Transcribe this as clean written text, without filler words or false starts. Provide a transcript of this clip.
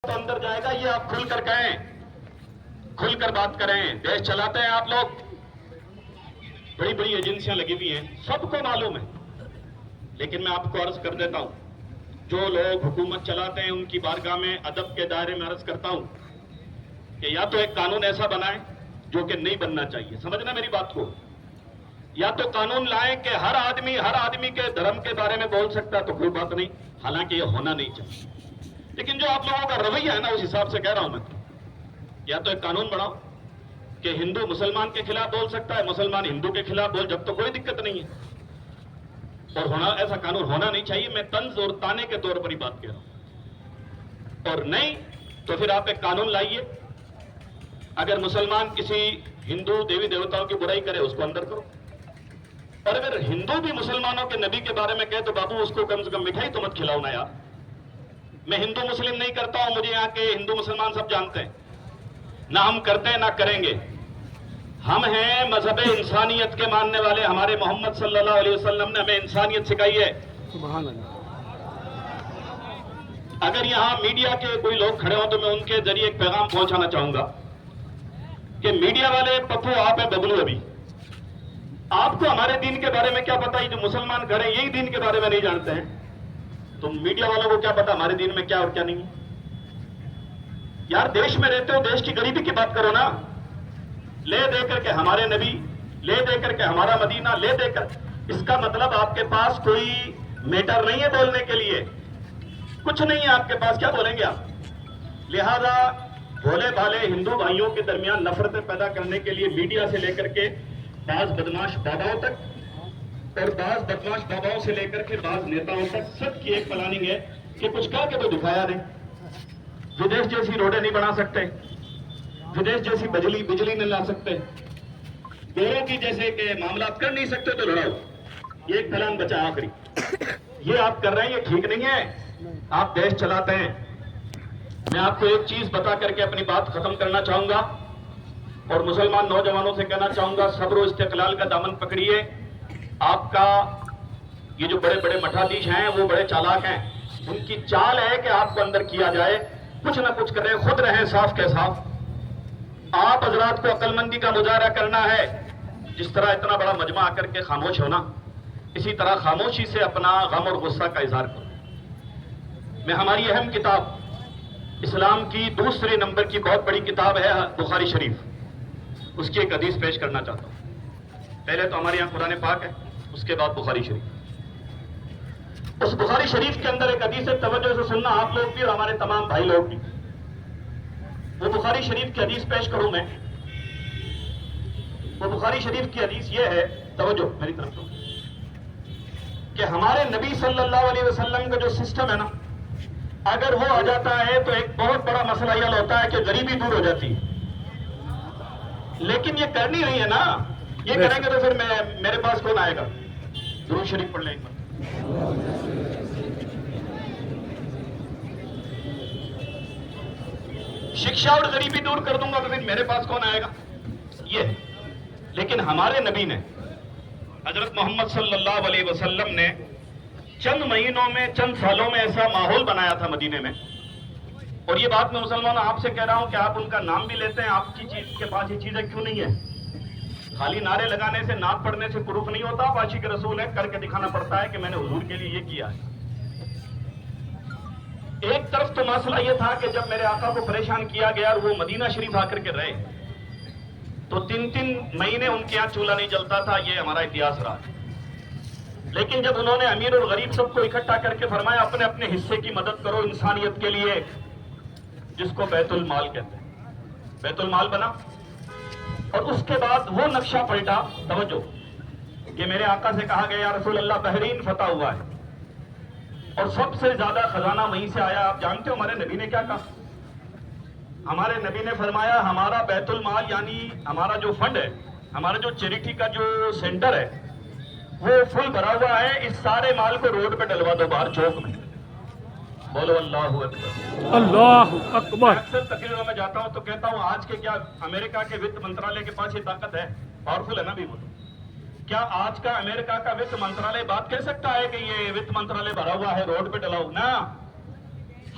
تو اندر جائے گا، یہ آپ کھل کر کہیں، کھل کر بات کریں. دیش چلاتے ہیں آپ لوگ، بڑی بڑی ایجنسیاں لگی ہوئی ہیں، سب کو معلوم ہے. لیکن میں آپ کو عرض کر دیتا ہوں، جو لوگ حکومت چلاتے ہیں ان کی بارگاہ میں ادب کے دائرے میں عرض کرتا ہوں کہ یا تو ایک قانون ایسا بنائیں جو کہ نہیں بننا چاہیے، سمجھنا میری بات کو. یا تو قانون لائیں کہ ہر آدمی کے دھرم کے بارے میں بول سکتا ہے تو کوئی بات نہیں، حالانکہ یہ ہونا نہیں چاہیے. لیکن جو آپ لوگوں کا رویہ ہے نا، اس حساب سے کہہ رہا ہوں میں. یا تو ایک قانون بناؤ کہ ہندو مسلمان کے خلاف بول سکتا ہے، مسلمان ہندو کے خلاف بول، جب تو کوئی دقت نہیں ہے. اور ہونا ایسا قانون ہونا نہیں چاہیے. میں طنز اور تانے کے طور پر ہی بات کہہ رہا ہوں. اور نہیں تو پھر آپ ایک قانون لائیے، اگر مسلمان کسی ہندو دیوی دیوتاؤں کی برائی کرے اس کو اندر کرو. اور اگر ہندو بھی مسلمانوں کے نبی کے بارے میں کہے تو بابو اس کو کم سے کم مٹھائی تو مت کھلاؤ نا یار. میں ہندو مسلم نہیں کرتا ہوں، مجھے یہاں کے ہندو مسلمان سب جانتے ہیں، نہ ہم کرتے ہیں نہ کریں گے. ہم ہیں مذہب انسانیت کے ماننے والے. ہمارے محمد صلی اللہ علیہ وسلم نے ہمیں انسانیت سکھائی ہے. سبحان اللہ. اگر یہاں میڈیا کے کوئی لوگ کھڑے ہوں تو میں ان کے ذریعے ایک پیغام پہنچانا چاہوں گا کہ میڈیا والے پپو آپ ہیں ببلو ابھی، آپ کو ہمارے دین کے بارے میں کیا پتا؟ جو مسلمان کھڑے ہیں یہی دین کے بارے میں نہیں جانتے ہیں، تو میڈیا والوں کو کیا پتا ہمارے دین میں کیا اور کیا نہیں ہے؟ یار دیش میں رہتے ہو، دیش کی غریبی کی بات کرو نا. لے دے کر کے ہمارے نبی، لے دے کر کے ہمارا مدینہ، لے دے کر. اس کا مطلب آپ کے پاس کوئی میٹر نہیں ہے بولنے کے لیے، کچھ نہیں ہے آپ کے پاس، کیا بولیں گے آپ؟ لہذا بھولے بھالے ہندو بھائیوں کے درمیان نفرتیں پیدا کرنے کے لیے میڈیا سے لے کر کے بعض بدماش باباؤں تک، اور بعض بدماش باباؤں سے لے کر کے بعض نیتاؤں تک، سب کی ایک پلاننگ ہے کہ کچھ کر کے تو دکھایا نہیں. ودیش جیسی روڈیں نہیں بنا سکتے، ودیش جیسی بجلی نہیں لا سکتے، گوروں کی جیسے کہ معاملات کر نہیں سکتے تو لڑاؤ. یہ ایک پلان بچا آخری، یہ آپ کر رہے ہیں، یہ ٹھیک نہیں ہے. آپ دیش چلاتے ہیں. میں آپ کو ایک چیز بتا کر کے اپنی بات ختم کرنا چاہوں گا، اور مسلمان نوجوانوں سے کہنا چاہوں گا، صبر و استقلال کا دامن پکڑیے. آپ کا یہ جو بڑے بڑے مٹھادیش ہیں وہ بڑے چالاک ہیں، ان کی چال ہے کہ آپ کو اندر کیا جائے، کچھ نہ کچھ کریں، خود رہیں صاف کے صاف. آپ حضرات کو عقل مندی کا مظاہرہ کرنا ہے. جس طرح اتنا بڑا مجمع آ کر کے خاموش ہونا، اسی طرح خاموشی سے اپنا غم اور غصہ کا اظہار کرو. میں ہماری اہم کتاب، اسلام کی دوسرے نمبر کی بہت بڑی کتاب ہے بخاری شریف، اس کی ایک حدیث پیش کرنا چاہتا ہوں. پہلے تو ہمارے یہاں قرآن پاک ہے، اس کے بعد بخاری شریف. اس بخاری شریف کے اندر ایک حدیث ہے، توجہ سے سننا آپ لوگ بھی اور ہمارے تمام بھائی لوگ بھی. وہ بخاری شریف کی حدیث پیش کروں میں. وہ بخاری شریف کی حدیث یہ ہے، توجہ میری طرف تو، کہ ہمارے نبی صلی اللہ علیہ وسلم کا جو سسٹم ہے نا، اگر وہ آ جاتا ہے تو ایک بہت بڑا مسئلہ یہ ہوتا ہے کہ غریبی دور ہو جاتی ہے. لیکن یہ کرنی نہیں ہے نا، یہ کریں گے تو پھر میرے پاس کون آئے گا؟ درود شریف پڑھ لیں ایک بار. شکشا اور غریبی دور کر دوں گا تو پھر میرے پاس کون آئے گا؟ یہ. لیکن ہمارے نبی نے، حضرت محمد صلی اللہ علیہ وسلم نے چند مہینوں میں، چند سالوں میں ایسا ماحول بنایا تھا مدینے میں. اور یہ بات میں مسلمانوں آپ سے کہہ رہا ہوں کہ آپ ان کا نام بھی لیتے ہیں، آپ کی چیز کے پاس یہ چیزیں کیوں نہیں ہے؟ خالی نعرے لگانے سے، نعت پڑھنے سے پروف نہیں ہوتا. آپ عاشق رسول ہے، کر کے دکھانا پڑتا ہے کہ میں نے حضور کے لیے یہ کیا ہے. ایک طرف تو مسئلہ یہ تھا کہ جب میرے آقا کو پریشان کیا گیا اور وہ مدینہ شریف آ کر کے رہے تو 3 مہینے ان کے یہاں چولہا نہیں جلتا تھا. یہ ہمارا اتہاس رہا. لیکن جب انہوں نے امیر اور غریب سب کو اکٹھا کر کے فرمایا اپنے اپنے حصے کی مدد کرو انسانیت کے لیے، جس کو بیت المال کہتے ہیں، بیت المال بنا. اور اس کے بعد وہ نقشہ پلٹا. توجہ، کہ میرے آقا سے کہا گیا یا رسول اللہ بحرین فتح ہوا ہے اور سب سے زیادہ خزانہ وہیں سے آیا. آپ جانتے ہو ہمارے نبی نے کیا کہا؟ ہمارے نبی نے فرمایا ہمارا بیت المال، یعنی ہمارا جو فنڈ ہے، ہمارا جو چیریٹی کا جو سینٹر ہے، وہ فل بھرا ہوا ہے. اس سارے مال کو روڈ پہ ڈلوا دو، باہر چوک میں. بولو اللہ اکبر. اللہ اکبر. اکثر تقریروں میں جاتا ہوں تو کہتا ہوں آج کے کیا امریکہ کے وت منترالے کے پاس یہ طاقت ہے؟ پاورفل ہے نا بھی وہ. کیا آج کا امریکہ کا وت منترالے بات کہہ سکتا ہے کہ یہ وت منترالے بھرا ہوا ہے، روڈ پہ ڈلاؤ؟ نا.